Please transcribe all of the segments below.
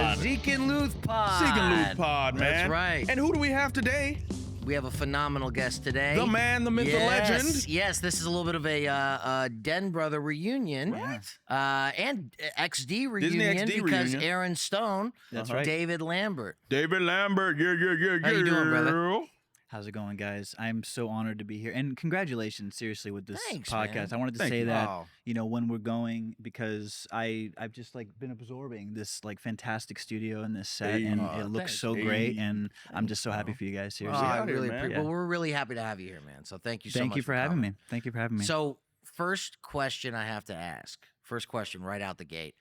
Pod. Zeke and Luth Pod. Zeke and Luth Pod, man. That's right. And who do we have today? We have a phenomenal guest today. The man, the myth, the legend. Yes, this is a little bit of a Den Brother reunion. What? And XD reunion XD because reunion. Aaron Stone, That's right. David Lambert. David Lambert. Yeah. How you doing, brother? How's it going, guys? I'm so honored to be here, and congratulations, seriously, with this Thanks, podcast. man. I wanted to Thank say you. that Wow. when we're going, because I've just like been absorbing this like fantastic studio and this set, Hey. and Aw, it looks thanks. so great, Hey. and I'm just so happy for you guys. Oh, Seriously, I out here, really man. appreciate. Yeah. Well, we're really happy to have you here, man. So thank you so much. thank you for having coming. me. Thank you for having me. So, first question I have to ask, first question right out the gate,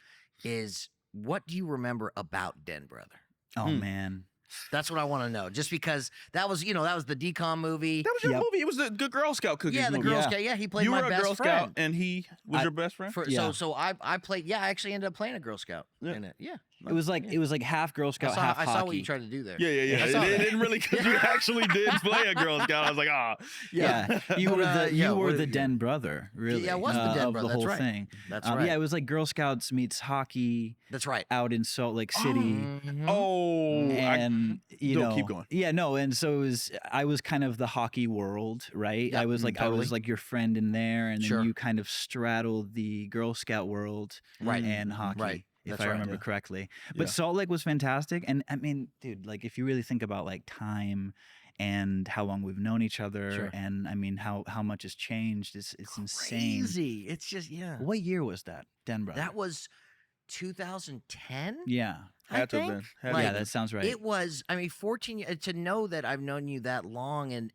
is what do you remember about Den Brother? oh man, That's what I want to know. Just because that was the decom movie. That was your Yep. movie. It was the Girl Scout cookies Yeah, the movie. Girl Yeah. Scout. Yeah, he played You my were a best Girl friend. Scout, and he was your best friend? Yeah. So I played. Yeah, I actually ended up playing a Girl Scout Yeah. in it. Yeah, it was like half Girl Scout, half I hockey. saw what you tried to do there. Yeah. I saw It that. didn't really, because you actually did play a Girl Scout. I was like, Yeah, you But, were yeah, you were what- the Den Brother, really. Yeah, I was the Den of Brother, the that's whole right. thing. That's right. Yeah, it was like Girl Scouts meets hockey That's right. out in Salt Lake City. Mhm. And you Go, know, keep going. yeah, no, and so I was kind of the hockey world, right? Yeah, I was totally. like your friend in there, and then Sure. you kind of straddled the Girl Scout world, Right. and hockey, Right. if That's I right. remember Yeah. correctly. But Yeah. Salt Lake was fantastic, and I mean, dude, like if you really think about like time and how long we've known each other, Sure. and I mean how much has changed, it's insane. Crazy. It's just What year was that, Den Brother? That was 2010. yeah, I Had to have think. been. Had to Like, yeah, have that sounds right. It was, I mean, 14 to know that I've known you that long, and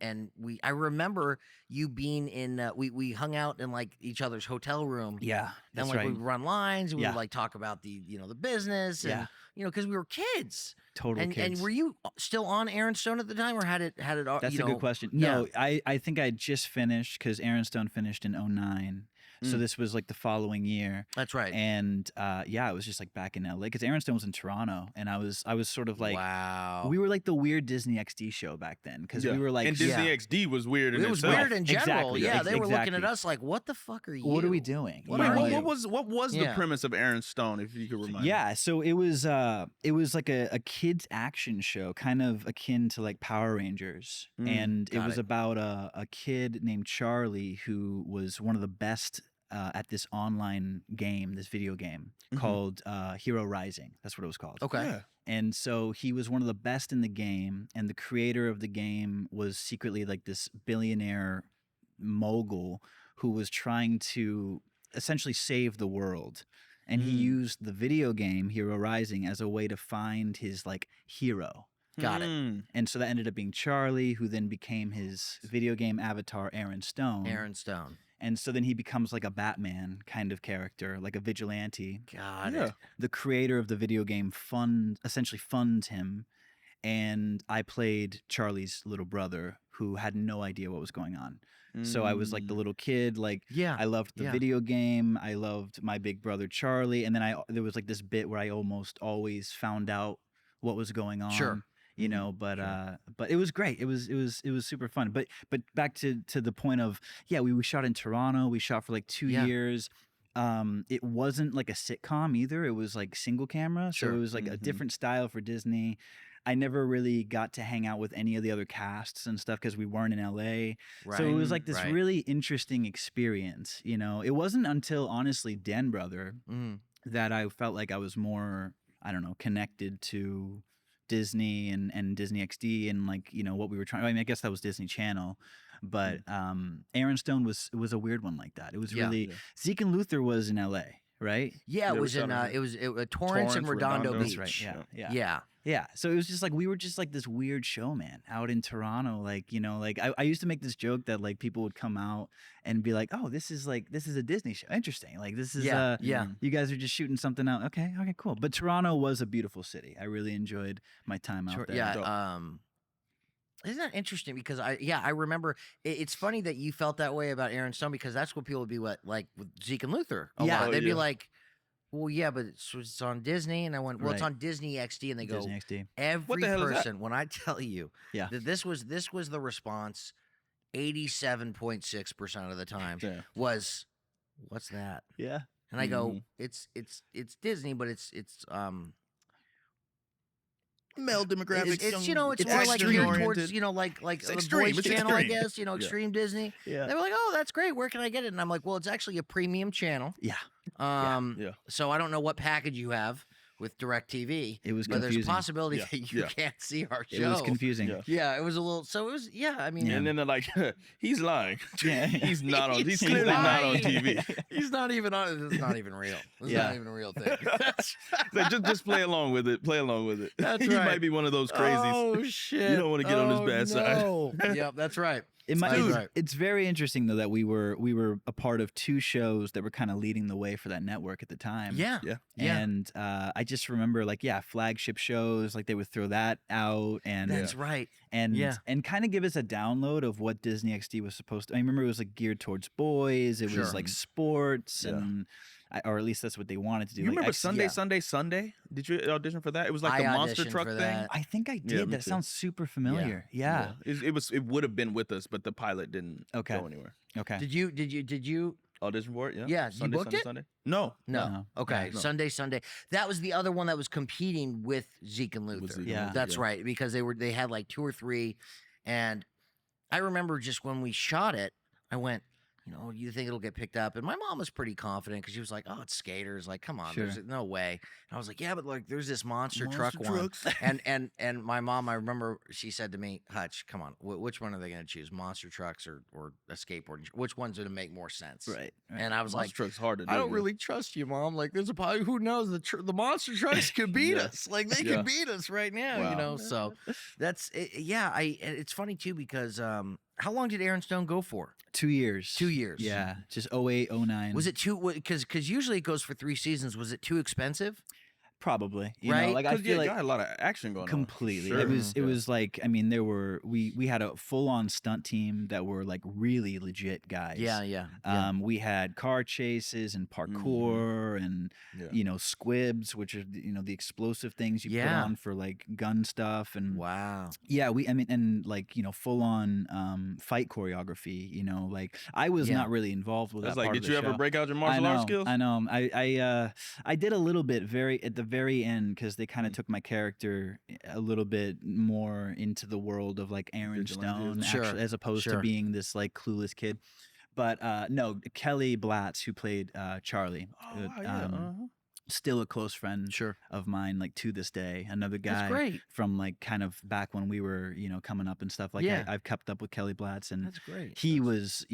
I remember you being in we hung out in like each other's hotel room. yeah, that's And like right. we would run lines, we Yeah. would like talk about the the business, and Yeah. because we were kids. Total And kids. were you still on Aaron Stone at the time, or had it? That's you a know, good question. yeah. No, I think I just finished because Aaron Stone finished in 2009. So Mm. this was like the following year. That's right. And yeah, I was just like back in LA because Aaron Stone was in Toronto, and I was sort of like wow. we were like the weird Disney XD show back then because we were like, and Disney Yeah. XD was weird in It was itself. weird in general. Exactly. Yeah, they were looking at Exactly. us like, "What the fuck are you? what are we doing? What You are know, you? like- What was the Yeah. premise of Aaron Stone, if you could remind me? Yeah, so it was like a kids action show, kind of akin to like Power Rangers, and it got was it. about a kid named Charlie who was one of the best at this online game, this video game Mhm. called Hero Rising. That's what it was called. Okay. Yeah. And so he was one of the best in the game, and the creator of the game was secretly like this billionaire mogul who was trying to essentially save the world. And he used the video game Hero Rising as a way to find his like hero. Got it. Mm. And so that ended up being Charlie, who then became his video game avatar, Aaron Stone. Aaron Stone. And so then he becomes like a Batman kind of character, like a vigilante. Got Yeah. it. The creator of the video game essentially funds him. And I played Charlie's little brother who had no idea what was going on. So I was like the little kid, like Yeah. I loved the Yeah. video game. I loved my big brother Charlie. And then there was like this bit where I almost always found out what was going on. Sure. You know, but it was great. It was super fun. But back to the point of, yeah, we shot in Toronto. We shot for like 2 Yeah. years. It wasn't like a sitcom either. It was like single camera. So Sure. it was like a Mhm. different style for Disney. I never really got to hang out with any of the other casts and stuff because we weren't in LA. Right. So it was like this right. really interesting experience. You know, it wasn't until honestly Den Brother Mm. that I felt like I was more, I don't know, connected to Disney and Disney XD and like, you know, what we were trying. I mean, I guess that was Disney Channel, but Aaron Stone was a weird one like that. It was Yeah. really Yeah. Zeke and Luther was in LA, right? Yeah, They it were was in shot in Torrance and Redondo Redondo. Beach. That's Right. Yeah. Yeah. Yeah. So it was just like we were just like this weird show, man, out in Toronto. Like, you know, like I used to make this joke that like people would come out and be like, "Oh, this is a Disney show. Interesting. Like this is Yeah. Yeah. you guys are just shooting something out. Okay, cool." But Toronto was a beautiful city. I really enjoyed my time out there. Yeah. Dope. Isn't that interesting? Because I remember it's funny that you felt that way about Aaron Stone because that's what people would be like with Zeke and Luther. Yeah. Lot. Oh, They'd be yeah. like, "Well, yeah, but it's on Disney," and I went, "Well, it's Right. on Disney XD," and they go, Disney XD. "Every the hell is that? person." When I tell you, Yeah. that this was the response, 87.6% of the time Yeah. was, "What's that?" Yeah. And I go, Mhm. it's Disney, but it's male demographic. It's more like extreme geared oriented. towards like It's the extreme. boys It's channel, I extreme. guess. Extreme Disney. Yeah. They were like, oh, that's great. Where can I get it? And I'm like, well, it's actually a premium channel. Yeah. Yeah. So I don't know what package you have with DirecTV. It was but there's a confusing. possibility that you can't see our show. It was confusing. Yeah. It was a little. So it was. Yeah, I mean, And then they're like, he's lying. Yeah. He's not on. He's He's clearly not on lying. TV. he's not even on. It's not even real. It's not even a real thing. Like, just play along with it. Play along with it. That's He right. might be one of those crazies. Oh shit! You don't want to get on his bad side. no. Yep, that's right. It's very interesting though that we were a part of two shows that were kind of leading the way for that network at the time. Yeah. And I just remember flagship shows, like they would throw that out and That's right. and kind of give us a download of what Disney XD was supposed to. I remember it was like geared towards boys. It was like sports and or at least that's what they wanted to do. You like remember Sunday? Did you audition for that? It was like the monster truck thing. I think I did. Yeah, me That too. sounds super familiar. Yeah. It would have been with us, but the pilot didn't go anywhere. Okay. Did you? Audition for it? Yeah. Yeah, you Sunday, booked Sunday, it? Sunday. No. No. Okay. No. Sunday. That was the other one that was competing with Zeke and Luth. Zeke and Yeah. Luth, That's right, because they had like 2 or 3, and I remember just when we shot it, I went, you think it'll get picked up? And my mom was pretty confident because she was like, oh, it's skaters. Like, come on, Sure. there's no way. And I was like, yeah, but like, there's this monster truck trucks. one. And my mom, I remember she said to me, Hutch, come on, which one are they going to choose? Monster trucks or a skateboard? Which one's going to make more sense? Right. And I was Monster like, truck's hard to do. I don't really trust you, Mom. Like, there's a probably who knows the monster trucks could beat us. Like, they could beat us right now. Wow. So that's it. Yeah. It's funny too because how long did Aaron Stone go for? 2 years. 2 years. Yeah. Just 08, 09. Was it too? Because usually it goes for 3 seasons. Was it too expensive? Probably. Right? Like I feel like got a lot of action going completely. on. Sure. It was like, I mean, we had a full on stunt team that were like really legit guys. Yeah. We had car chases and parkour and squibs, which are the explosive things you put on for like gun stuff and Wow. Yeah, full on fight choreography. Like I was not really involved with that. Like, part did of the you ever show. break out your martial arts skills? I know. I did a little bit at the very end because they kind of took my character a little bit more into the world of like Aaron Stone, actually, as opposed to being this like clueless kid. But no, Kelly Blatz, who played Charlie, still a close friend of mine, like to this day. Another guy from like kind of back when we were, coming up and stuff. Like I've kept up with Kelly Blatz, and that's great. He was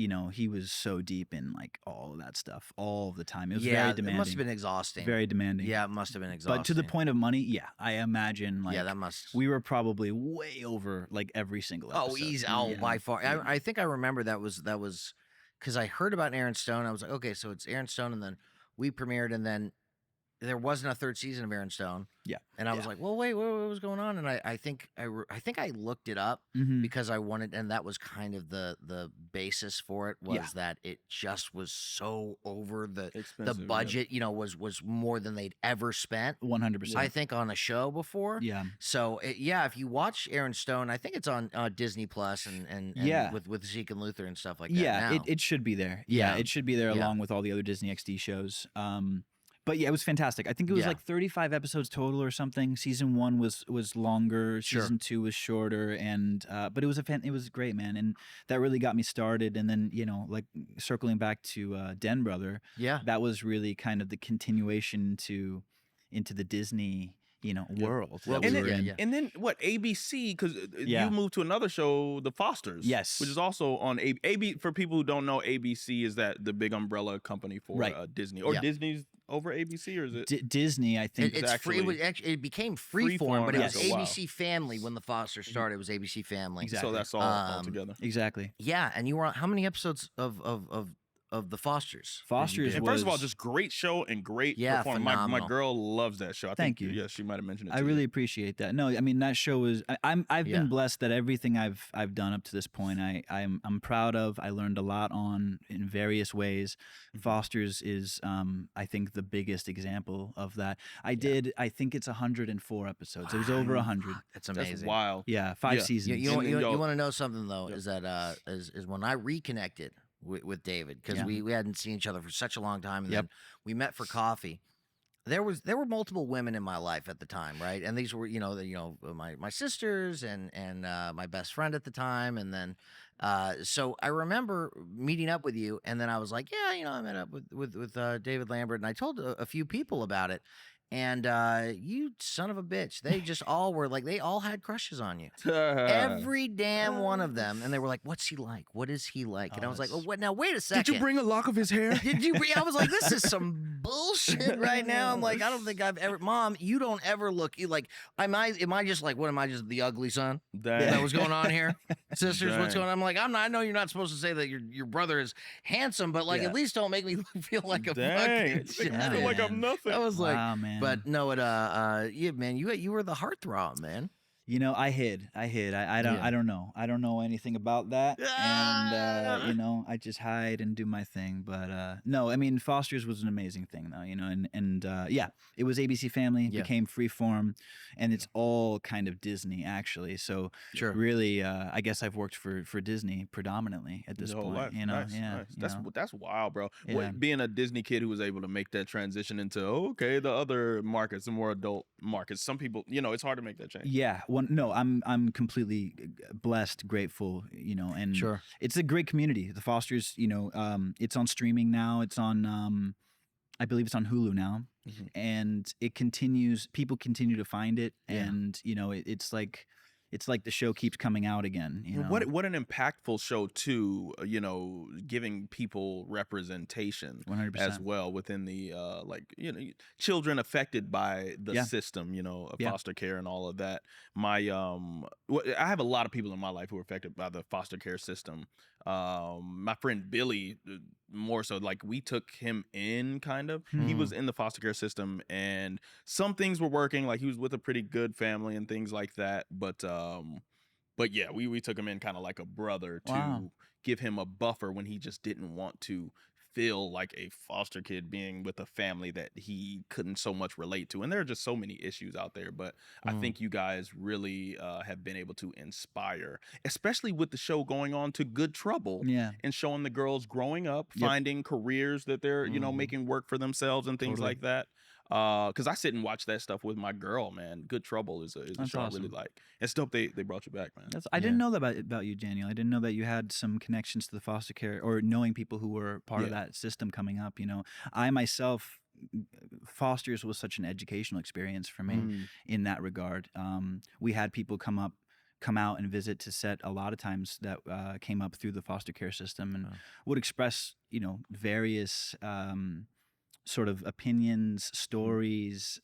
so deep in like all of that stuff all the time. It was very demanding. It must have been exhausting. Very demanding. Yeah, it must have been exhausting. But to the point of money, I imagine like that must. We were probably way over like every single episode. Oh, easy. Oh, by far. I think I remember that was because I heard about Aaron Stone. I was like, okay, so it's Aaron Stone, and then we premiered, and then there wasn't a 3rd season of Aaron Stone. Yeah. And I was like, well, wait, what was going on? And I think I looked it up because I wanted, and that was kind of the basis for it was that it just was so over the budget, was more than they'd ever spent. 100%. I think on a show before. Yeah. So if you watch Aaron Stone, I think it's on Disney Plus and with Zeke and Luth and stuff like that. Yeah, it should be there. Yeah, it should be there along with all the other Disney XD shows. But yeah, it was fantastic. I think it was like 35 episodes total or something. Season 1 was longer. Season 2 was shorter, and but it was great, man. And that really got me started. And then like circling back to Den Brother, that was really kind of the continuation into the Disney world. Well, and then what, ABC, because you moved to another show, The Fosters. Yes. Which is also on AB. For people who don't know, ABC is the big umbrella company for Disney. Or Disney's over ABC, or is it? Disney, I think. It's free. It became Freeform, but it was ABC Family when The Fosters started. It was ABC Family. Exactly. So that's all together. Exactly. Yeah, and you were on how many episodes of The Fosters? Fosters and was, first of all, just great show and great performance. My girl loves that show. Thank you. Yeah, she might have mentioned it. I really appreciate that. No, I mean that show was. I've been blessed that everything I've done up to this point, I'm proud of. I learned a lot on in various ways. Fosters is, I think, the biggest example of that. I think it's 104 episodes. It was over 100. That's amazing. That's wild. Yeah, 5 seasons. You want to know something though? Is that is when I reconnected with David, because we hadn't seen each other for such a long time, and then we met for coffee. there were multiple women in my life at the time, right? And these were, my sisters and my best friend at the time, and then so I remember meeting up with you, and then I was like, yeah, I met up with David Lambert, and I told a few people about it. And you son of a bitch, they just all were like, they all had crushes on you. Every damn one of them. And they were like, what's he like? What is he like? And I was like, oh, what? Now, wait a second. Did you bring a lock of his hair? Did you? I was like, this is some bullshit right now. I'm like, I don't think I've ever, Mom, you don't ever look, you like, am I just like, what am I, just the ugly son? That was going on here? Sisters, what's going on? I'm like, I know you're not supposed to say that your brother is handsome, but like, at least don't make me feel like a fucking shit. I feel like I'm nothing. I was like, wow, man. But no, yeah, man, you were the heartthrob, man. I hid. I don't know. I don't know anything about that. And, I just hide and do my thing. But no, I mean, Foster's was an amazing thing, though, and yeah, it was ABC Family, became Freeform, and it's all kind of Disney, actually. So really, I guess I've worked for Disney predominantly at this point. Nice. That's wild, bro. Being a Disney kid who was able to make that transition into, the other markets, the more adult markets. Some people, it's hard to make that change. Yeah. No, I'm completely blessed, grateful, and it's a great community. The Fosters, it's on streaming now. It's on, I believe it's on Hulu now, and it continues. People continue to find it, and it's like the show keeps coming out again. What an impactful show too. Giving people representation 100%. as well within the children affected by the system. Of foster care and all of that. I have a lot of people in my life who are affected by the foster care system. My friend Billy, more so, like, we took him in kind of. He was in the foster care system, and some things were working. Like, he was with a pretty good family and things like that. But yeah, we took him in kind of like a brother to give him a buffer when he just didn't want to feel like a foster kid being with a family that he couldn't so much relate to. And there are just so many issues out there, but I think you guys really have been able to inspire, especially with the show going on to Good Trouble, and showing the girls growing up, finding careers that they're making work for themselves and things like that. Because I sit and watch that stuff with my girl, man. Good Trouble is a show I really like. It's dope they brought you back, man. I didn't know that about you, Daniel. I didn't know that you had some connections to the foster care, or knowing people who were part of that system coming up. I myself, Foster's was such an educational experience for me in that regard. We had people come out and visit to set a lot of times that came up through the foster care system, and would express various sort of opinions, stories,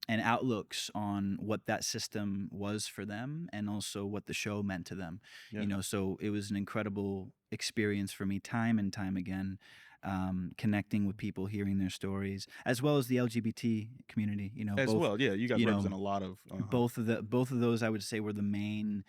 and outlooks on what that system was for them, and also what the show meant to them. So it was an incredible experience for me, time and time again, connecting with people, hearing their stories, as well as the LGBT community. You guys represent a lot of both of those. I would say were the main.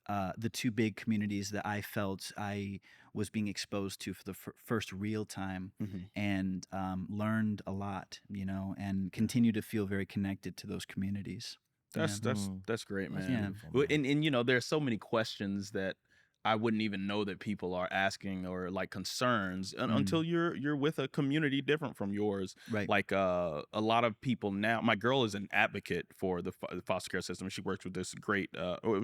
The two big communities that I felt I was being exposed to for the first real time, and learned a lot, and continue to feel very connected to those communities. That's great, man. And there's so many questions that I wouldn't even know that people are asking, or like concerns, until you're with a community different from yours. Right. Like a lot of people now. My girl is an advocate for the foster care system. She works with this great.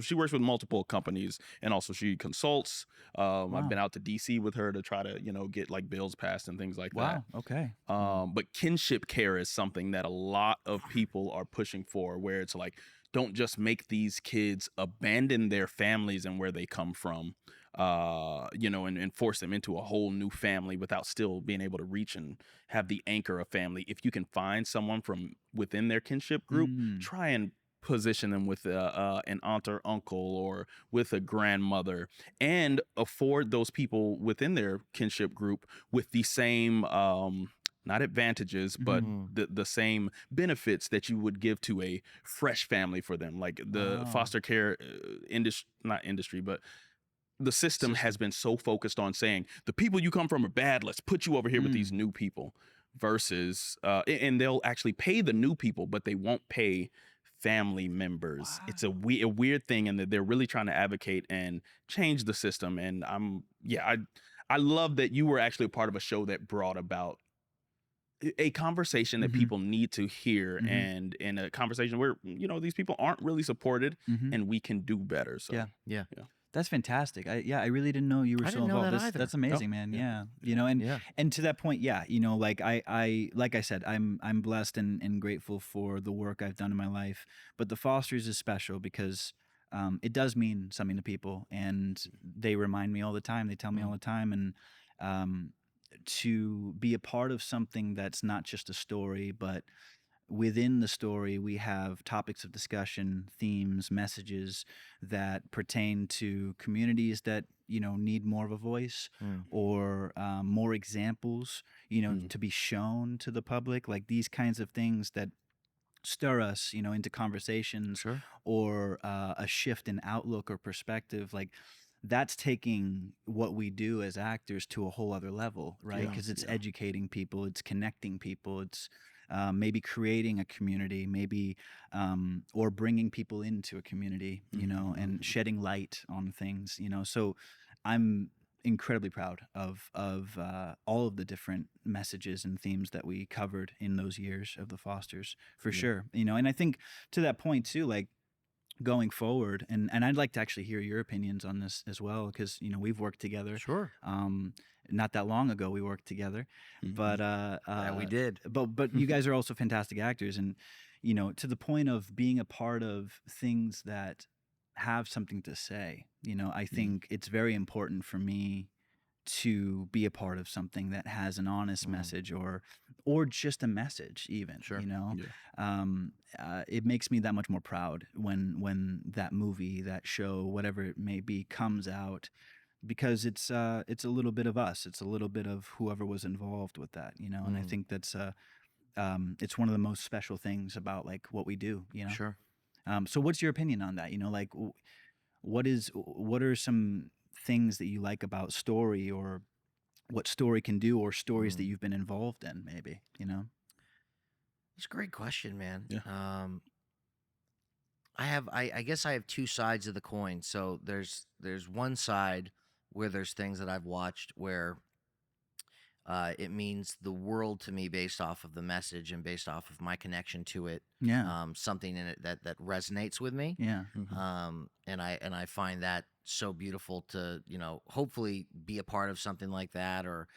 She works with multiple companies, and also she consults. I've been out to DC with her to try to get like bills passed and things like that. Wow. Okay. But kinship care is something that a lot of people are pushing for, where it's like, don't just make these kids abandon their families and where they come from, and force them into a whole new family without still being able to reach and have the anchor of family. If you can find someone from within their kinship group, try and position them with an aunt or uncle, or with a grandmother, and afford those people within their kinship group with the same not advantages, but the same benefits that you would give to a fresh family for them. Like the foster care but the system has been so focused on saying the people you come from are bad, let's put you over here with these new people, versus and they'll actually pay the new people, but they won't pay family members. Wow. It's a weird thing, and that they're really trying to advocate and change the system. And I love that you were actually a part of a show that brought about a conversation that people need to hear, and in a conversation where these people aren't really supported, and we can do better. So yeah. That's fantastic. I really didn't know you were I so didn't know involved. that either. That's amazing, man. yeah. And to that point, like I said, I'm blessed and grateful for the work I've done in my life. But the Fosters is special because it does mean something to people, and they remind me all the time. They tell me all the time, and to be a part of something that's not just a story, but within the story, we have topics of discussion, themes, messages that pertain to communities that need more of a voice, or more examples, to be shown to the public. Like these kinds of things that stir us, into conversations, Sure. or a shift in outlook or perspective. Like that's taking what we do as actors to a whole other level, right? Because it's educating people, it's connecting people, it's maybe creating a community, maybe or bringing people into a community, and shedding light on things, So I'm incredibly proud of all of the different messages and themes that we covered in those years of the Fosters, for sure. And I think to that point too, like going forward, and I'd like to actually hear your opinions on this as well, because we've worked together. Sure. Not that long ago we worked together, but Yeah, we did. But you guys are also fantastic actors, and to the point of being a part of things that have something to say. I think it's very important for me to be a part of something that has an honest message, or just a message even. Sure. It makes me that much more proud when that movie, that show, whatever it may be, comes out, because it's a little bit of us, it's a little bit of whoever was involved with that, and I think that's it's one of the most special things about like what we do. Sure. So what's your opinion on that? Like what are some things that you like about story, or what story can do, or stories that you've been involved in, maybe? It's a great question, man. Yeah. I guess I have two sides of the coin. So there's one side where there's things that I've watched where it means the world to me based off of the message and based off of my connection to it. Yeah. Something in it that resonates with me. Yeah. And I find that so beautiful to, hopefully be a part of something like that, or,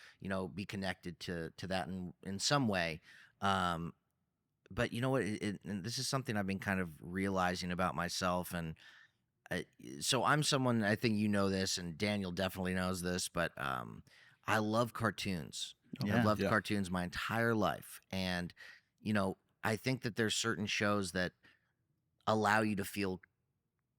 be connected to that in some way. But you know what? And this is something I've been kind of realizing about myself. And so I'm someone, I think this, and Daniel definitely knows this, but I love cartoons. I've loved cartoons my entire life. And, I think that there's certain shows that allow you to feel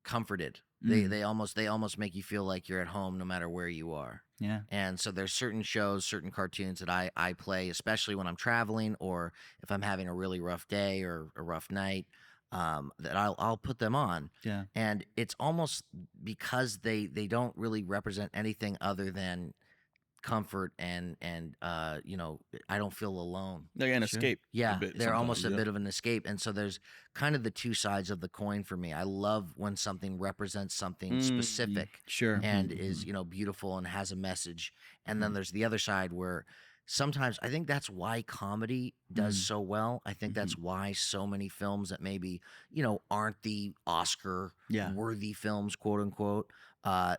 comforted. They almost make you feel like you're at home no matter where you are. Yeah. And so there's certain shows, certain cartoons that I play, especially when I'm traveling, or if I'm having a really rough day or a rough night, that I'll put them on. Yeah. And it's almost because they don't really represent anything other than comfort, and I don't feel alone. They're an escape. Yeah, they're almost a bit of an escape. And so there's kind of the two sides of the coin for me. I love when something represents something specific, Sure, and is beautiful and has a message. And then there's the other side where sometimes I think that's why comedy does so well. I think that's why so many films that maybe aren't the Oscar worthy films, quote unquote,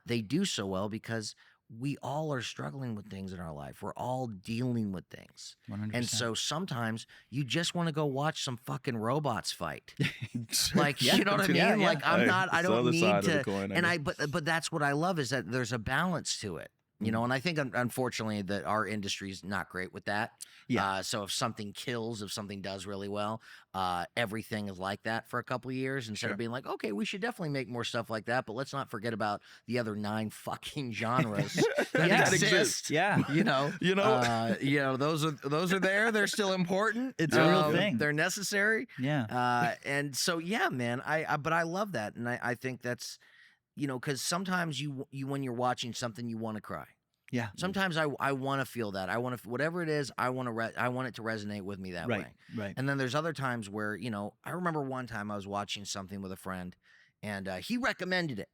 they do so well, because we all are struggling with things in our life. We're all dealing with things. 100%. And so sometimes you just want to go watch some fucking robots fight. Like, you know what I mean? Yeah. Like, I don't need to. But that's what I love, is that there's a balance to it. And I think unfortunately that our industry is not great with that. Yeah. So if something kills, if something does really well, everything is like that for a couple of years, instead of being like, okay, we should definitely make more stuff like that, but let's not forget about the other 9 fucking genres that exist. Yeah. Those are there. They're still important. It's a real thing. They're necessary. Yeah. And so, yeah, man, but I love that. And I think that's, because sometimes you when you're watching something, you want to cry. Yeah. Sometimes I want to feel that. I want to, whatever it is, I want it to resonate with me that way. Right. And then there's other times where, I remember one time I was watching something with a friend, and he recommended it.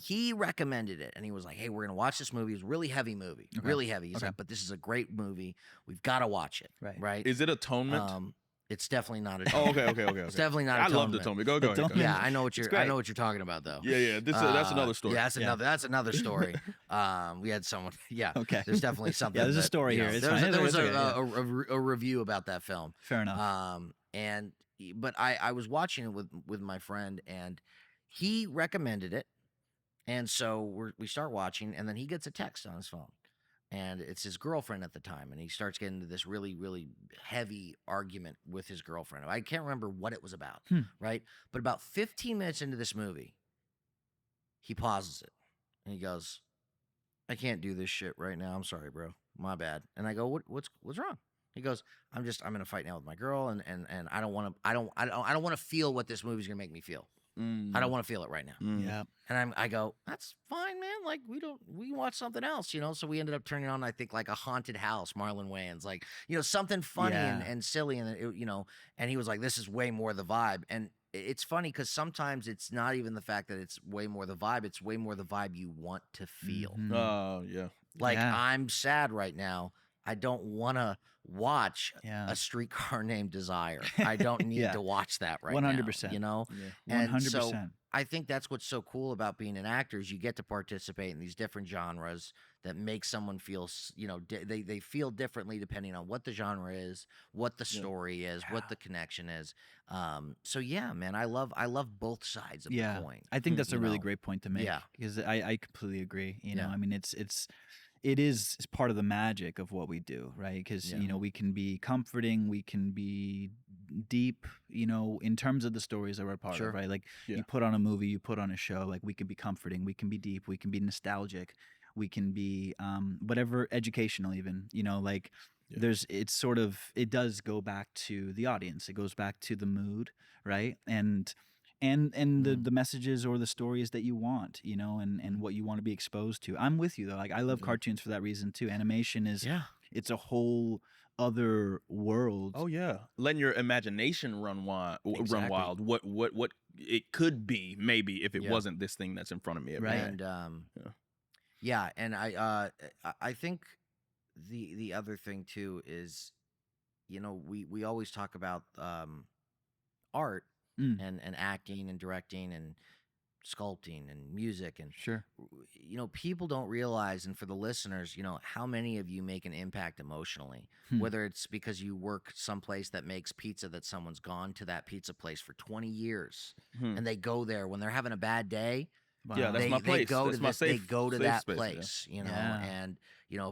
He recommended it, and he was like, "Hey, we're gonna watch this movie. It's a really heavy movie, really heavy." He's like, "But this is a great movie. We've got to watch it." Right? Is it Atonement? It's definitely not Oh, Atonement. okay. It's definitely not I Atonement. love Atonement. Go ahead. Yeah, I know what you're talking about, though. Yeah. That's another story. Yeah, that's another story. We had someone. Yeah. Okay. There's definitely something. Yeah, there's a story here. There was a review about that film. Fair enough. But I was watching it with my friend, and he recommended it, and so we start watching, and then he gets a text on his phone. And it's his girlfriend at the time, and he starts getting into this really, really heavy argument with his girlfriend. I can't remember what it was about, right? But about 15 minutes into this movie, he pauses it, and he goes, "I can't do this shit right now. I'm sorry, bro. My bad." And I go, "What's wrong?" He goes, "I'm in a fight now with my girl, and I don't want to feel what this movie's gonna make me feel. I don't want to feel it right now." Yeah. And I go, "That's fine, man. Like we can watch something else, you know." So we ended up turning on, I think, like a haunted house, Marlon Wayans, like, something funny and silly, and and he was like, "This is way more the vibe." And it's funny because sometimes it's not even the fact that it's way more the vibe; it's way more the vibe you want to feel. Oh yeah. Like I'm sad right now. I don't want to watch A Streetcar Named Desire. I don't need to watch that right 100%. now, Yeah. And 100%. so I think that's what's so cool about being an actor is you get to participate in these different genres that make someone feel, they feel differently depending on what the genre is, what the story is, what the connection is. So yeah, man, I love both sides of the coin. I think that's a really great point to make. Yeah. Because I completely agree. I mean, it is part of the magic of what we do, right? Because we can be comforting, we can be deep, in terms of the stories that we're a part of, right? Like you put on a movie, you put on a show, like we can be comforting, we can be deep, we can be nostalgic, we can be whatever, educational even, like it does go back to the audience, it goes back to the mood, right? And the messages or the stories that you want, and what you want to be exposed to. I'm with you though. Like I love cartoons for that reason too. Animation is it's a whole other world. Oh yeah, letting your imagination run wild. Run wild. What it could be, maybe, if it wasn't this thing that's in front of me. Right. And and I think the other thing too is, we always talk about art. And acting and directing and sculpting and music and people don't realize, and for the listeners, how many of you make an impact emotionally, whether it's because you work someplace that makes pizza that someone's gone to that pizza place for 20 years and they go there when they're having a bad day. Yeah, that's my place. They go to that place, yeah. And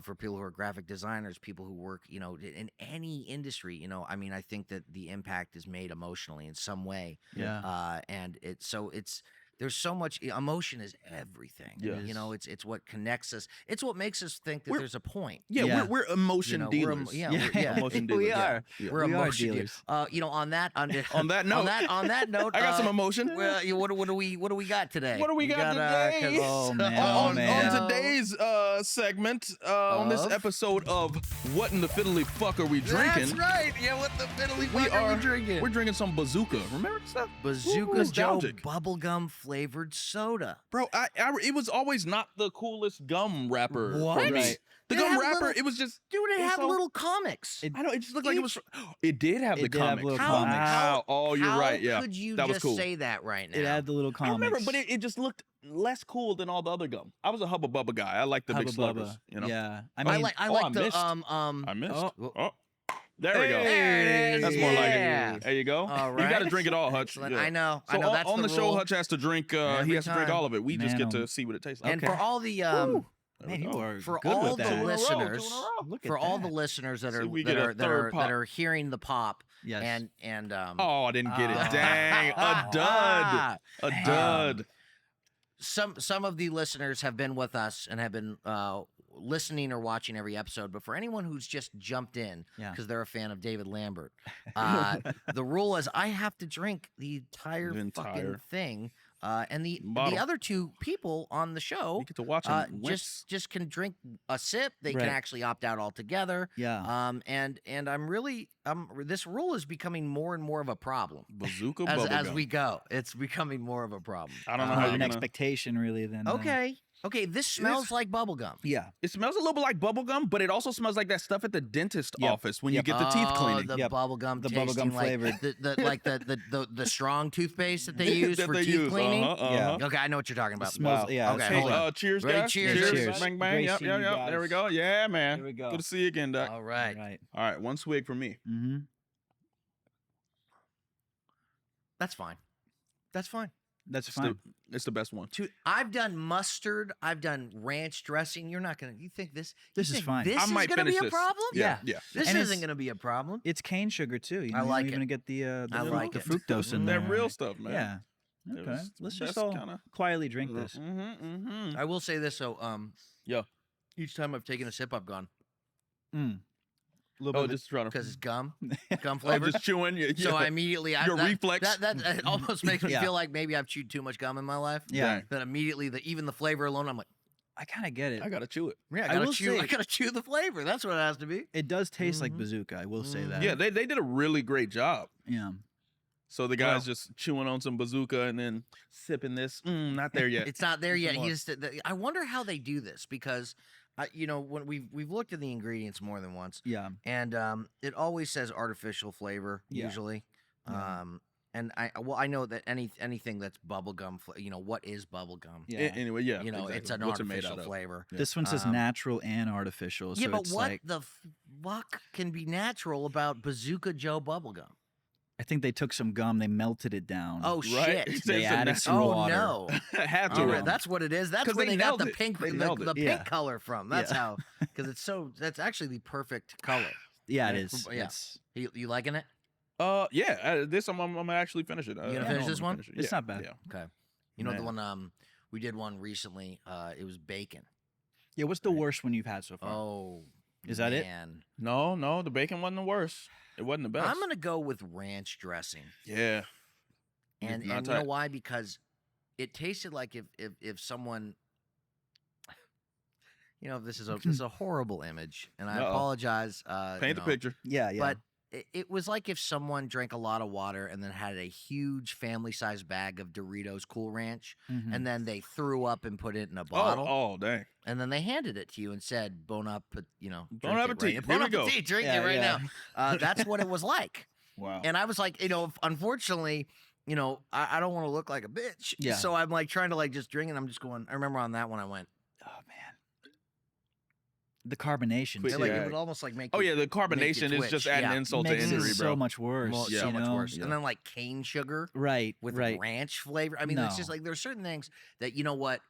for people who are graphic designers, people who work, in any industry, I mean, I think that the impact is made emotionally in some way. Yeah. And there's so much emotion is everything. Yes. It's what connects us. It's what makes us think that there's a point. Yeah. We're emotion dealers. Emotion dealers. We are. We're emotion dealers. On that note, I got some emotion. Well, what do we got today? What do we got today? On today's segment, on this episode of What in the Fiddly Fuck Are We Drinking? That's right. Yeah, what the fiddly fuck are we drinking? We're drinking some Bazooka. Remember that stuff? Bazooka Joe bubblegum flavored soda. Bro, it was always not the coolest gum wrapper. What? Right. The gum wrapper, it was just... Dude, it had little comics. I know, it just looked like it was... It did have the comics. How? Oh, you're right, yeah. How could you that was just cool. say that right now? It had the little comics. I remember, but it just looked less cool than all the other gum. I was a Hubba Bubba guy. I like the big sluggers. Yeah. I like I missed. There we go. There it is. That's more like it. There you go. All right. You got to drink it all, Hutch. Yeah. I know. So that's on the show, rule. Hutch has to drink. He has to drink all of it. We just get to see what it tastes like. And for all the Man, you are for good all with the that. listeners, For all the listeners that are hearing the pop, yes. and oh, I didn't get it. Dang, a dud. Some of the listeners have been with us and have been listening or watching every episode, but for anyone who's just jumped in because they're a fan of David Lambert, the rule is I have to drink the entire fucking thing and the Bottle. other two people on the show You get to watch them just can drink a sip. They Right. can actually opt out altogether. Yeah. And I'm really this rule is becoming more and more of a problem bazooka as bubblegum. we go. It's becoming more of a problem. I don't know how More you're an gonna. expectation, really. Than Okay, this smells like bubblegum. Yeah. It smells a little bit like bubblegum, but it also smells like that stuff at the dentist Yep. office when you get the teeth cleaning. The Yep. bubblegum, The tasting bubblegum like flavored. the strong toothpaste that they use That for they teeth use. cleaning. Yeah. Okay, I know what you're talking It about. smells. Wow. Yeah. Okay, it's hold really- on. Cheers, Ready? guys. Cheers. Cheers. Bang, bang. Great Yep, seeing yep, you yep. guys. There we go. Yeah, man. Here we go. Good to see you again, Doc. All right. Right. All right, one swig for me. Mm-hmm. That's fine. That's fine. That's It's fine. it's the best one. I've done mustard. I've done ranch dressing. You're not gonna. You think this? This you is think fine. This I is might gonna be finish a this. problem. Yeah. This And isn't it's- gonna be a problem. It's cane sugar too. You know, I you don't like even it. get the I like the it. fructose in That there. real stuff, man. Yeah. It Okay. was Let's the just best all kinda- quietly drink this. Mm-hmm. I will say this. So, Yeah. each time I've taken a sip, I've gone Mm. Oh, just trying to. because it's gum Oh, flavored. just chewing. Yeah. So I immediately Your reflex. that it almost makes me Yeah. feel like maybe I've chewed too much gum in my life. Yeah. Dang. That immediately even the flavor alone, I'm like, I kind of get it. I gotta chew it. yeah, I I gotta will chew. say- I gotta chew the flavor. That's what it has to be. It does taste like Mhm. bazooka. I will say Mhm. that. Yeah, they did a really great job. Yeah. So the guy's just chewing on some bazooka and then sipping this. Not there yet. It's not there yet. Some He more. just. I wonder how they do this because, when we've looked at the ingredients more than once, Yeah. and it always says artificial flavor Yeah. usually. Yeah. And I know that anything that's bubblegum, what is bubblegum? Yeah. Anyway, yeah. It's exactly. an What's it made artificial out of? flavor. Yeah. This one says natural and artificial. Yeah, so but it's what like the fuck can be natural about Bazooka Joe bubblegum? I think they took some gum, they melted it down. Oh Right? shit! It's They a added natural- some Oh water. no! Had to. All Yeah. right, that's what it is. That's 'Cause where they they got nailed the it. pink, They the nailed it. pink Yeah. color from. That's Yeah. how, because that's actually the perfect color. Yeah, it Yeah. is. Yeah. It's, You liking it? Yeah. This I'm gonna actually finish it. You gonna I finish know this I'm one? gonna finish it. It's Yeah, not bad. Yeah. Okay. You know the Man. one we did one recently. It was bacon. yeah, what's the worst one you've had so far? Oh, Is that it? man. No, the bacon wasn't the worst. It wasn't the best. I'm gonna go with ranch dressing, Yeah. and Not you know tight. why? Because it tasted like if someone. This is a horrible image, and I Uh-oh. apologize. Paint the picture. Yeah, yeah. But it was like if someone drank a lot of water and then had a huge family-sized bag of Doritos Cool Ranch, Mhm. and then they threw up and put it in a bottle, Oh, dang. and then they handed it to you and said, "Bon appetit, Bon drink it right- appetit. Bon Here we go." appetit, drink Yeah, it right yeah. now." That's what it was like, Wow. and I was like, unfortunately, I don't want to look like a bitch, Yeah. so I'm like trying to like just drink it. I'm just going. I remember on that one, I went. oh man. The carbonation Quick, too. Like, yeah. it would almost like make. Oh you yeah, the carbonation is twitch. just adding Yeah. insult to makes injury, it bro. so much worse. so you much know? worse, Yeah. and then like cane sugar. Right. With right. ranch flavor. I mean, it's just No. like there's certain things that you know what.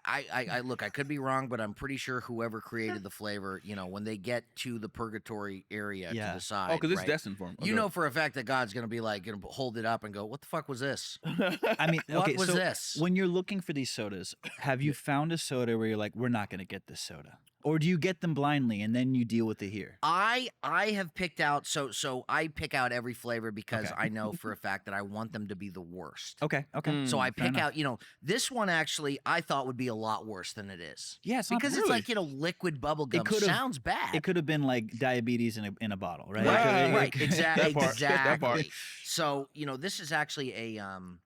I look. I could be wrong, but I'm pretty sure whoever created the flavor, when they get to the purgatory area Yeah. to decide. Oh, because it's right? destined for him. You know for a fact that God's gonna be like gonna hold it up and go, "What the fuck was this? I mean, What okay, was so this?" when you're looking for these sodas, have you found a soda where you're like, we're not going to get this soda? Or do you get them blindly and then you deal with it here? I have picked out so I pick out every flavor because Okay. I know for a fact that I want them to be the worst. Okay. Okay. Mm. So I fair pick enough. out, this one actually I thought would be a lot worse than it is. Yeah, it's not Because it's really. like, liquid bubble gum. could've- Sounds bad. It could have been like diabetes in a bottle, right? Right. Right, It- exactly. That part, that part. Exactly. So this is actually a I'm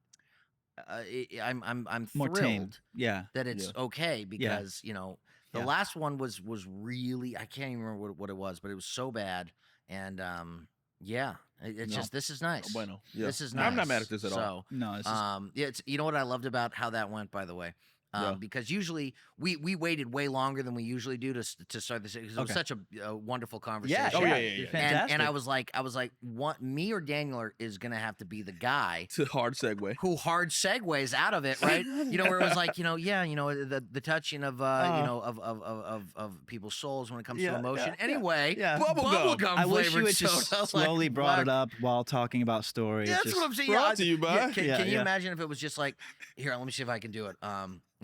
More thrilled tame. Yeah. that it's Yeah. okay because the Yeah. last one was really, I can't even remember what it was, but it was so bad, and it's No. just this is nice. Bueno. Yeah. This is nice. I'm not mad at this at all. So, No, it's just, yeah, it's what I loved about how that went, by the way. Yeah. Because usually we waited way longer than we usually do to start this because it was Okay. such a wonderful conversation. yeah, Oh, yeah, yeah, yeah, yeah. Fantastic. And I was like, me or Daniel is gonna have to be the guy It's a hard segue. who hard segues out of it, right? Where it was like, the touching of of people's souls when it comes to Yeah, emotion. yeah, Anyway, yeah. bubblegum I wish you flavored had just soda. slowly Like, brought it fuck. up while talking about stories. That's just, what I'm saying. Brought to you by- Yeah, can you Yeah. imagine if it was just like, here, let me see if I can do it.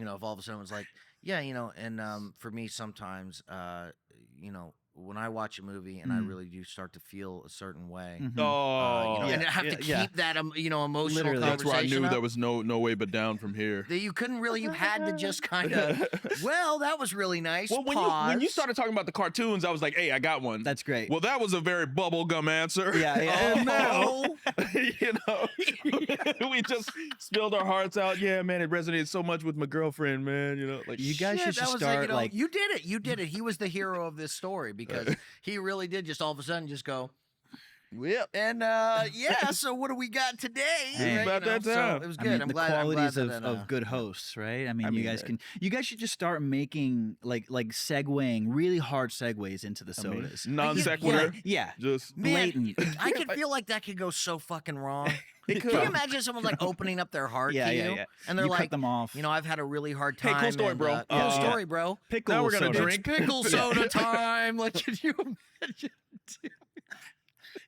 If all of a sudden it was like, and for me sometimes, when I watch a movie and I really do start to feel a certain way. And I have to keep that emotional Literally. That's where I conversation knew up. there was no way but down from here. That you couldn't really. You had to just kind of. Well, that was really nice. Well, when you started talking about the cartoons, I was like, hey, I got one. That's great. Well, that was a very bubblegum answer. Yeah. And now, we just spilled our hearts out. Yeah, man, it resonated so much with my girlfriend, man. Like you guys should just start like you did it. You did it. He was the hero of this story because he really did just all of a sudden just go. Yep. And so what do we got today? Hey, about that time. So it was good. I'm the glad. qualities I'm glad of good hosts, right? I mean, you guys should just start making like segueing really hard segues into the sodas. Non sequitur. Yeah. Just blatant. I could feel like that could go so fucking wrong. It could. Can you imagine someone like opening up their heart to you? And they're you like, cut them off. I've had a really hard time. Hey, cool story, bro. Cool story, bro. Pickle now we're gonna soda. drink Pickle soda time. Like, could you imagine?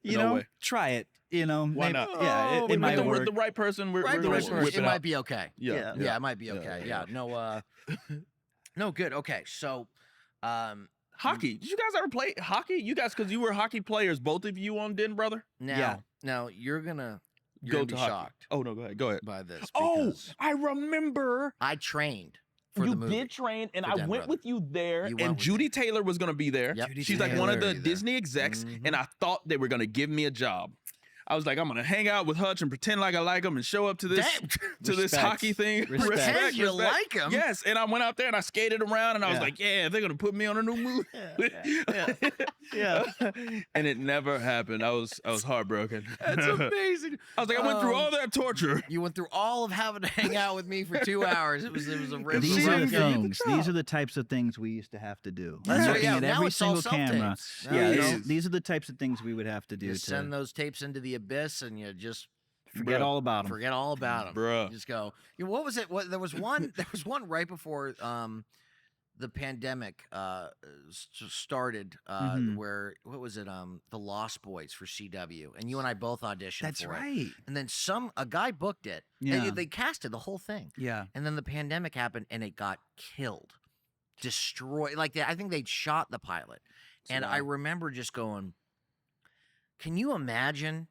No way. Try it. Why maybe, not? Yeah, it might work. With the right person, we're Right, gonna person, whip it it might out. be okay. Yeah, it might be okay. Yeah, no, good. Okay, so, hockey. Did you guys ever play hockey? You guys, because you were hockey players, both of you on Den, brother. Now you're gonna Go be to hockey. shocked. Oh no, go ahead. Go ahead. By this. Oh, because I remember. I trained for You the movie. did train, and for I Den went Brother. with you there, You went and with Judy Taylor was going to be there. Yep. Judy She's like one of the Taylor would be there. Disney execs, Mhm. and I thought they were going to give me a job. I was like, I'm gonna hang out with Hutch and pretend like I like him and show up to this this Respect. hockey thing. Respect. You like him? Yes, and I went out there and I skated around and I was Yeah. like, yeah, they're gonna put me on a new movie. Yeah. And it never happened. I was heartbroken. That's amazing. I was like, I went through all that torture. You went through all of having to hang out with me for 2 hours. It was a rip. These are the Give you the things. These are the types of things we used to have to do. That's right, Looking yeah, at now every it's all single camera. self-tapes. Now Yeah, you these, know. these are the types of things we would have to do You to send those tapes into the abyss and you just forget Bruh. all about them. forget all about them. Bruh. Just go. What was it? There was one. There was one right before the pandemic started. Mhm. Where what was it? The Lost Boys for CW, and you and I both auditioned. That's for It. right. And then a guy booked it. Yeah. They casted the whole thing. Yeah. And then the pandemic happened, and it got killed, destroyed. Like I think they'd shot the pilot, and I remember just going, "Can you imagine?"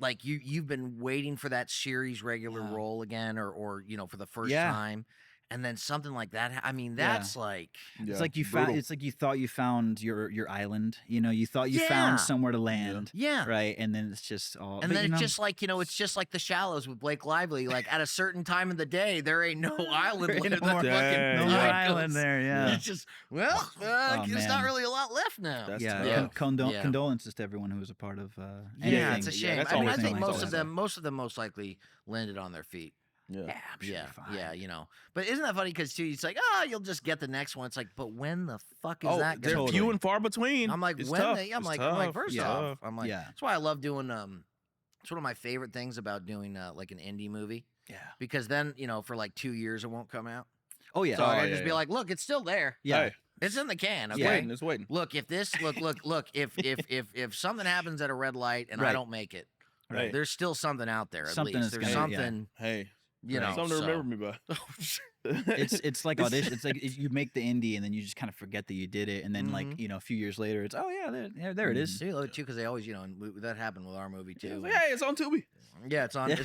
Like you've been waiting for that series regular role again, or for the first time, and then something like that. I mean, that's like It's like you found. It's like you thought you found your island. You thought you found somewhere to land. Yeah. Right. And then it's just all. And then it's just like it's just like The Shallows with Blake Lively. Like at a certain time of the day, there ain't no island left. no more Dang. no more Yeah. island there. Yeah. It's just it's man. not really a lot left now. That's Yeah. tough. Condolences to everyone who was a part of. Yeah, anything. it's a shame. that's I mean, I always think nice. most Always of them most likely landed on their feet. Yeah. Yeah, I'm sure you're fine. Yeah. But isn't that funny? Because too, it's like, you'll just get the next one. It's like, but when the fuck is that they're going to few and far between. I'm like, It's when tough. they, I'm It's like, tough. first It's off, tough. I'm like, Yeah. that's why I love doing. It's one of my favorite things about doing like an indie movie Yeah. because then for like 2 years it won't come out. Oh yeah. So I Oh, can yeah, just be yeah. like, look, it's still there. Yeah. Hey, It's in the can. it's Okay. waiting. It's waiting. Look, if this look, if something happens at a red light and I Right. don't make it, Right. there's still something out there. At Something least is there's gonna- yeah. something. Hey, know, something to so- remember me by. It's like audition. It's like you make the indie and then you just kind of forget that you did it, and then like a few years later, it's there it is. See, too, because they always and that happened with our movie too. Hey, it's on Tubi. Yeah, it's on. Yeah.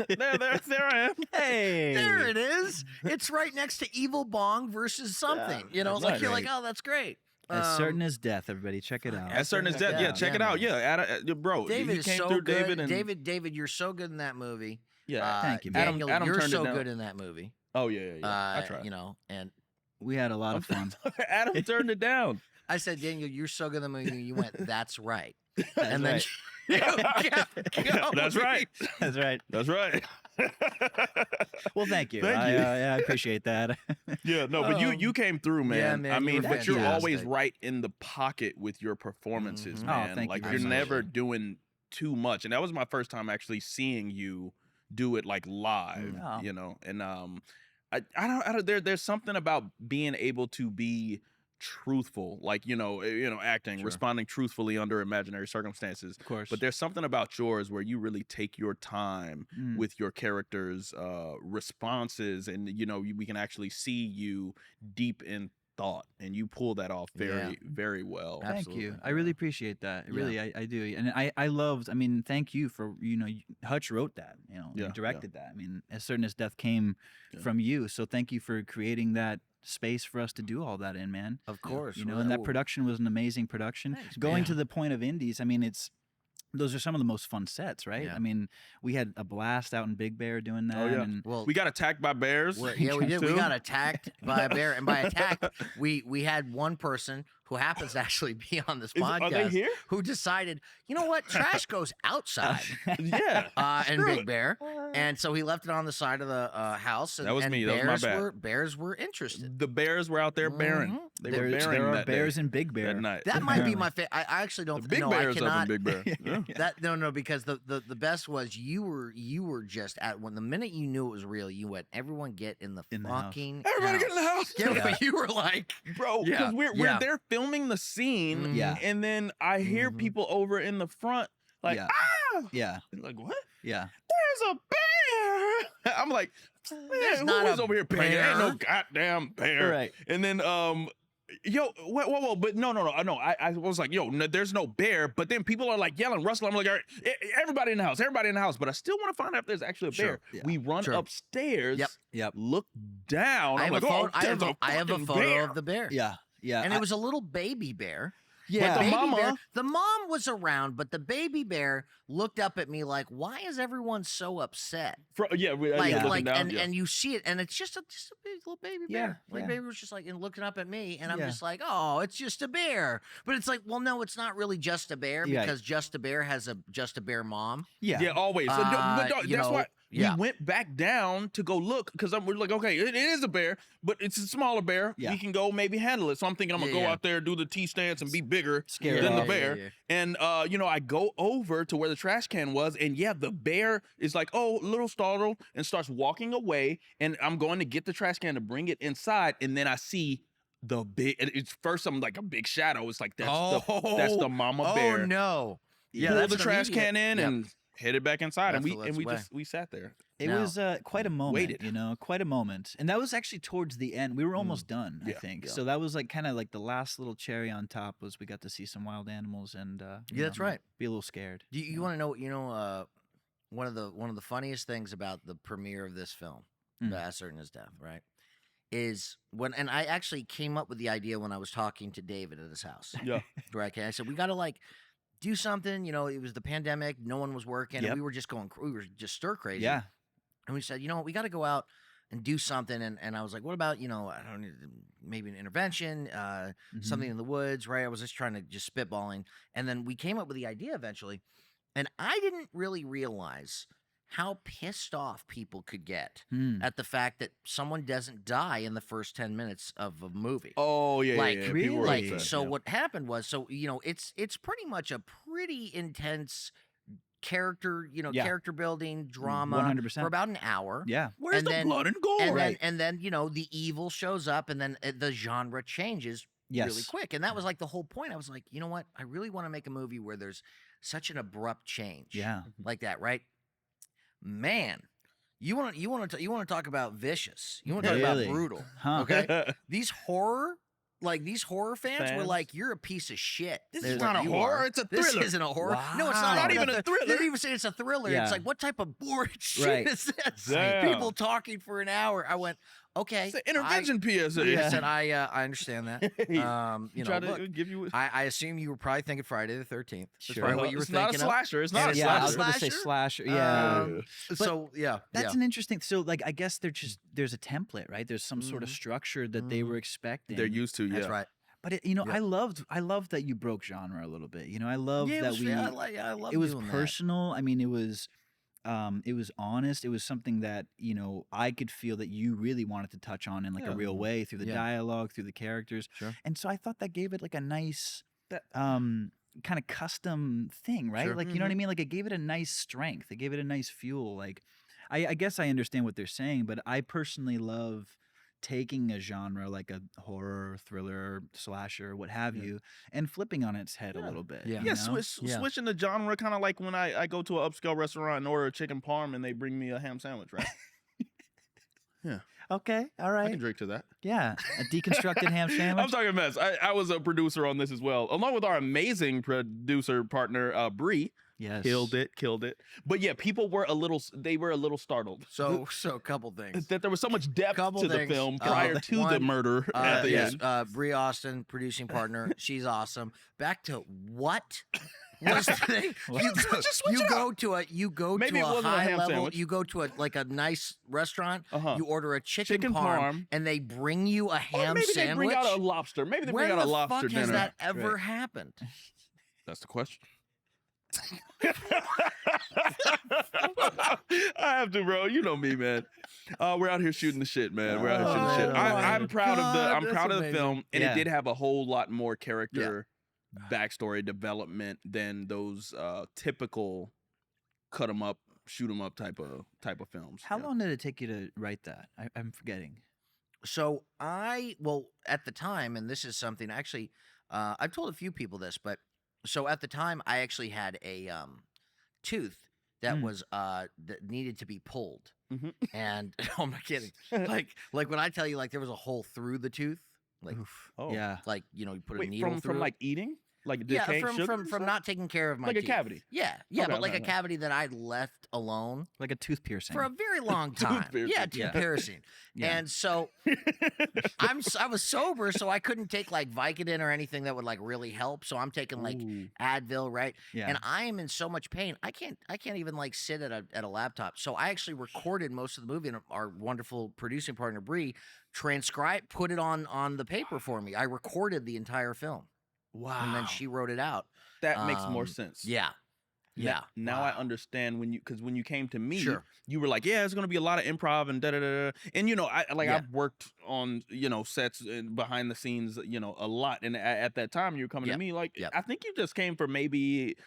There I am. Hey, There it is. It's right next to Evil Bong versus something. that's like you're right. like, oh, that's great. As certain as death. Everybody, check it out. As certain as that, yeah, check it out. Yeah, bro, David he is came so through. good. David, you're so good in that movie. yeah. Thank you, man. Daniel, Adam you're turned it so down. good in that movie. Oh yeah. I tried. And We had a lot of fun. Adam turned it down. I said, Daniel, you're so good in the movie. You went, that's right. That's And then right. you kept going. That's right. That's right. That's right. Well, thank you. Thank you. I appreciate that. Yeah, no, but you came through, man. yeah, man, I you mean, were but you're always fantastic. right in the pocket with your performances, Mhm. man. Oh, thank you like very you're much. never doing too much, and that was my first time actually seeing you do it like live, Oh. And I don't there's something about being able to be truthful, like acting, Sure. responding truthfully under imaginary circumstances. Of course. But there's something about yours where you really take your time Mm. with your characters' responses, and we can actually see you deep thought, and you pull that off very, very well. Thank you. Absolutely. I really appreciate that. Really, I do. And I loved, I mean, thank you for, Hutch wrote that, you directed that. I mean, As Certain as Death came from you. So thank you for creating that space for us to do all that in, man. Of course. And that production was an amazing production. Thanks, Going man. to the point of indies, I mean, those are some of the most fun sets, right? Yeah. I mean, we had a blast out in Big Bear doing that. Oh, yeah. And Well, We got attacked by bears. yeah, we did. We too. got attacked by a bear, and by attack, we had one person who happens to actually be on this podcast. Are they here? Who decided, you know what, trash goes outside. Yeah. In Screw Big it. Bear, and so he left it on the side of the house. And, That was and me. That was my bad. Bears were interested. The bears were out there bearing. Mhm. They were there bearing are that bears day, in Big Bear. that night. That might be Apparently. my favorite. I actually don't. The big no, bears I cannot. up in Big Bear. Yeah. That no, because the best was you were just at when the minute you knew it was real, you went, everyone get in the house. fucking Everybody get in the house. Yeah, you were like, Bro, because Yeah, we're yeah. there filming the scene, Yeah. and then I hear Mhm. people over in the front like, Yeah. ah, Yeah. like what? Yeah. There's a bear. I'm like, There's man, not who is a over here playing? Ain't no bear. goddamn bear. Right. And then yo, whoa, but no, I was like, yo, no, there's no bear. But then people are like yelling, Russell. I'm like, all right, everybody in the house, But I still want to find out if there's actually a bear. Sure, yeah. We run Sure. upstairs. Yep. Look down. I I'm have, like, a photo, oh, there's I have a fucking photo bear. of the bear. Yeah. Yeah. And it was a little baby bear. yeah. the Baby mama- bear- the mom was around, but the baby bear looked up at me like, "Why is everyone so upset?" Yeah, Like, Yeah. like, down, and yeah. and you see it, and it's just a big little baby Yeah, bear. Like, yeah. baby was just like and looking up at me, and I'm Yeah. just like, "Oh, it's just a bear." But it's like, well, no, it's not really just a bear Yeah. because just a bear has a just a bear mom. Yeah, always. So, but no, you that's know, why yeah. we went back down to go look because we're like, okay, it is a bear, but it's a smaller bear. Yeah. We can go maybe handle it. So I'm thinking I'm gonna go Yeah. out there, do the T stance, and be bigger Scare than it the off. bear. Yeah. And I go over to where the trash can was, and yeah, the bear is like, oh, a little startled, and starts walking away. And I'm going to get the trash can to bring it inside, and then I see the big. It's first I'm like a big shadow. It's like that's the mama bear. Oh no! Yeah, Pull that's the an trash immediate- can in Yep. and headed back inside, That's and the we way. we sat there. It Now- was quite a moment, Waited. quite a moment. And that was actually towards the end. We were almost done, I Yeah, think. yeah. So that was like kind of like the last little cherry on top was we got to see some wild animals and Yeah, that's right. be a little scared. Do you want to know? One of the funniest things about the premiere of this film, Mm. As Certain as Death, right, is and I actually came up with the idea when I was talking to David at his house. Yeah. Right. Okay. I said we got to like do something. It was the pandemic. No one was working. Yep. And we were just we were just stir crazy. Yeah. And we said, we got to go out and do something. And I was like, what about, I don't know, maybe an intervention, something in the woods, right? I was just trying to just spitballing. And then we came up with the idea eventually. And I didn't really realize how pissed off people could get Mm. at the fact that someone doesn't die in the first 10 minutes of a movie. Oh yeah, Like, yeah. really? People were Like, upset, so yeah. what happened was, it's pretty much a pretty intense character, Yeah. character building drama 100%. for about an hour. Yeah. Where's and the then- blood and gore? And then the evil shows up, and then the genre changes Yes. really quick. And that was like the whole point. I was like, you know what? I really want to make a movie where there's such an abrupt change. Yeah. Like that, right? Man, you want to talk about vicious. You want to talk Really? about brutal. Huh. Okay? These horror fans were Fans? like, "You're a piece of shit." This They're is like, not a "You horror, are." it's a This thriller. isn't a horror. No, it's Wow. not, Not even a They thriller. didn't even say it's a thriller. Yeah. It's like, what type of boring shit Right. is this? Damn. People talking for an hour. I went, okay. It's an intervention PSA. I said, I understand that. Try to Look, give you. I assume you were probably thinking Friday the 13th. That's Sure. probably what you were it's not a thinking of. slasher. It's And not a it's Yeah, not I a was going to say slasher? slasher. Yeah. So yeah, That's an interesting. So, like, I guess there's a template, right? There's some sort of Mhm. structure that they Mhm. were expecting. They're used to. Yeah. that's right. But Yeah. I loved that you broke genre a little bit. I love Yeah, that I love it was doing that. personal. I mean, it was honest. It was something that I could feel that you really wanted to touch on in like a Yeah. real way through the Yeah. dialogue, through the characters. Sure. And so I thought that gave it like a nice That- kind of custom thing, right? Sure. Like you know what I mean? Like it gave it a nice strength. It gave it a nice fuel. Like I guess I understand what they're saying, but I personally love taking a genre like a horror, thriller, slasher, what have Yeah. you, and flipping on its head a Yeah. little bit. Yeah. you Yeah, know? switching the genre, kind of like when I go to an upscale restaurant and order a chicken parm and they bring me a ham sandwich, right? Yeah. Okay. All I right. can drink to that. Yeah. A deconstructed ham sandwich. I'm talking mess. I was a producer on this as well, along with our amazing producer partner, Bree. Yes. Killed it. But yeah, people were a little startled. So a couple things. That there was so much depth Couple to the things. film prior to the murder at the yes, end. Brie Austin, producing partner. She's awesome. Back to what? Was the thing? You go to Maybe it a wasn't a high ham level. sandwich. You go to a nice restaurant. Uh-huh. You order a chicken Chicken parm, and they bring you a Or ham maybe sandwich. they bring out a lobster. Maybe they bring out a lobster When the fuck has dinner. that ever happened? That's the question. I have to, bro. You know me, man. We're out here shooting the shit, man. We're out here shooting the shit. I'm proud of the film, and it did have a whole lot more character backstory development than those typical cut 'em up, shoot 'em up type of films. How long did it take you to write that? I'm forgetting. So at the time, and this is something actually, I've told a few people this, but so at the time, I actually had a tooth that was that needed to be pulled, and I'm not kidding. like when I tell you, like there was a hole through the tooth, like Yeah. like you put a needle from through like eating, like from not taking care of my like teeth. a cavity. Yeah, Okay, but like okay. a cavity that I'd left alone Like a tooth piercing. for a very long time. piercing. Yeah, tooth piercing. Yeah. And so I was sober, so I couldn't take like Vicodin or anything that would like really help. So I'm taking like Advil, right? Yeah. And I am in so much pain. I can't even like sit at a laptop. So I actually recorded most of the movie, and our wonderful producing partner Bree put it on the paper for me. I recorded the entire film. Wow. And then she wrote it out. That makes more sense. Yeah. Yeah. Now I understand because when you came to me, Sure. you were like, yeah, it's going to be a lot of improv and da-da-da-da. And, I've worked on, sets and behind the scenes, a lot. And at that time, you were coming to me like, I think you just came for maybe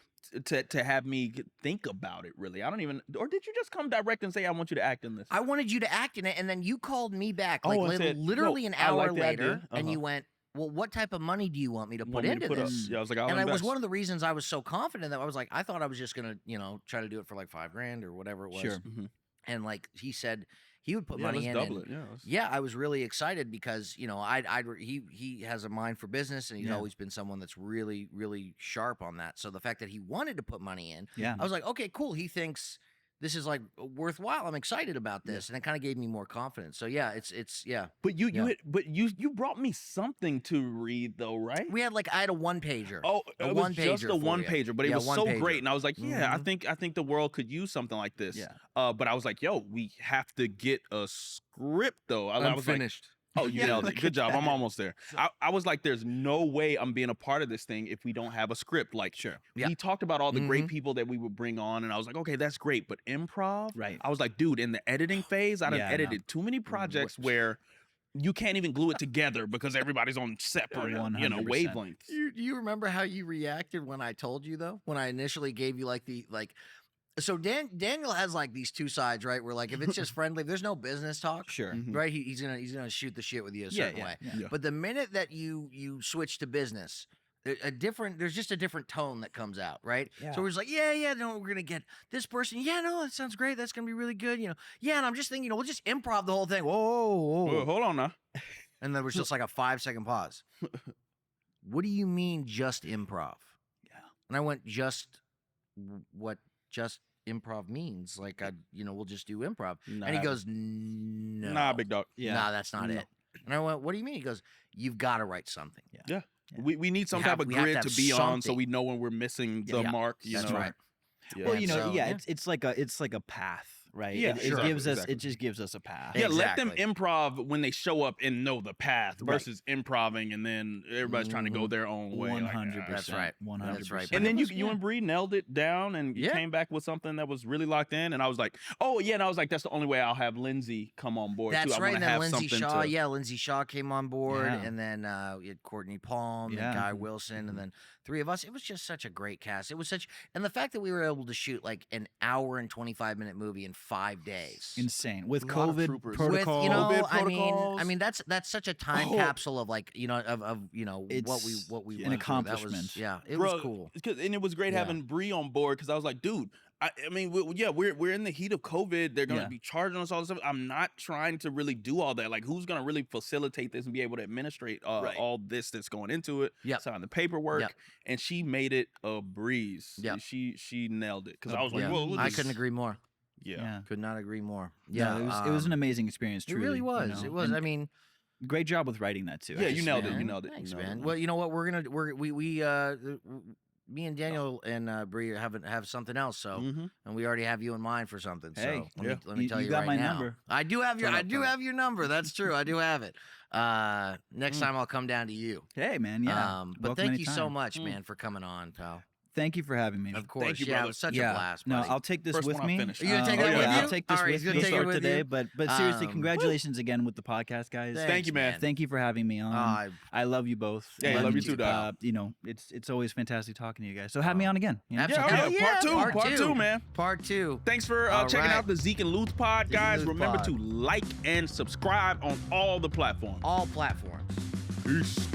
to have me think about it, really. I don't even, or did you just come direct and say, I want you to act in this? I wanted you to act in it, and then you called me back literally an I hour like the later, idea. and you went, well, what type of money do you want me to put Want me into to put this? up- I was like, I'll And it was invest. one of the reasons I was so confident that I was like, I thought I was just gonna, try to do it for like $5,000 or whatever it was. Sure. And like he said, he would put Yeah, money let's in. double and it. yeah, I was really excited because he has a mind for business, and he's always been someone that's really really sharp on that. So the fact that he wanted to put money in, Yeah. I was like, okay, cool. He thinks this is like worthwhile. I'm excited about this, and it kind of gave me more confidence. So yeah, it's yeah. But you brought me something to read though, right? We had I had a one pager. Oh, it was just a one pager, but it was so one-pager. great, and I was like, yeah, I think the world could use something like this. Yeah. But I was like, yo, we have to get a script though. I was finished. Like, oh, you nailed it. look Good at job. that. I'm almost there. I was like, there's no way I'm being a part of this thing if we don't have a script. Like, Sure. Yeah. we talked about all the great people that we would bring on, and I was like, okay, that's great, but improv, Right. I was like, dude, in the editing phase, I done Yeah, edited too many projects where you can't even glue it together because everybody's on separate, 100%. wavelengths. You remember how you reacted when I told you though? When I initially gave you so Daniel has these two sides, right? Where if it's just friendly, if there's no business talk, Sure. right? He's gonna shoot the shit with you a certain way. Yeah. But the minute that you switch to business, there's just a different tone that comes out, right? Yeah. So we're just like, no, we're gonna get this person. Yeah, no, that sounds great. That's gonna be really good. Yeah, and I'm just thinking, we'll just improv the whole thing. Whoa. Well, hold on now. And there was just a 5-second pause. What do you mean just improv? Yeah. And I went, what just improv means? We'll just do improv. Nah, And he goes, no. nah, big dog. Yeah. Nah, that's not it. And I went, what do you mean? He goes, you've got to write something. Yeah. We need some type of we have to grid to have be on so something. we know when we're missing the Yeah, mark. that's right. Yeah. Well, And so, it's like a path, right? Yeah, it exactly, gives us exactly. it just gives us a path. Yeah, let them Exactly. improv when they show up and know the path versus improving and then everybody's trying to go their own way. 100%. That's right. 100%. That's right. And then But you and Bree nailed it down and you Yeah. came back with something that was really locked in. And I was like, oh, yeah. And I was like, that's the only way I'll have Lindsay come on board, too. That's I right. wanna And then have Lindsay something Shaw. to- Yeah, Lindsay Shaw came on board. Yeah. And then we had Courtney Palm Yeah. and Guy Wilson. And then three of us. It was just such a great cast. It was and the fact that we were able to shoot an hour and 25-minute movie in 5 days. Insane with A lot of COVID troopers. protocol. With, COVID I protocols. mean that's such a time Oh. capsule of what we It's went an through. That accomplishment. was, yeah, it Bro, was cool. And it was great Yeah. having Bree on board because I was like, dude, I mean, we're in the heat of COVID. They're going to be charging us all this stuff. I'm not trying to really do all that. Like, who's going to really facilitate this and be able to administrate all this that's going into it? Sign the paperwork, and she made it a breeze. She nailed it because I was like, whoa, I couldn't agree more. Could not agree more. Yeah, no, it was an amazing experience. Truly, it really was. You know? It was. And I mean, great job with writing that too. Yeah, you nailed it. You nailed it. Thanks, man. Well, you know what? Me and Daniel and Bree have something else. So, and we already have you in mind for something. Hey, so let me tell you got right my now. number. I do have your number. That's true. I do have it. Next time I'll come down to you. Hey, man. Yeah. But thank you so much, man, for coming on, pal. Thank you for having me. Of course. Thank you, it was such a blast. No, Buddy. I'll take this First with me. Are you gonna take it with you? I'll take this with me to today. But seriously, congratulations again with the podcast, guys. Thank you, man. Thank you for having me on. I love you both. Yeah, I love you too, dog. You know, it's always fantastic talking to you guys. So have me on again. You know? Absolutely. Part two, man. Part 2. Thanks for checking out the Zeke and Luth Pod, guys. Remember to like and subscribe on all the platforms. All platforms. Peace.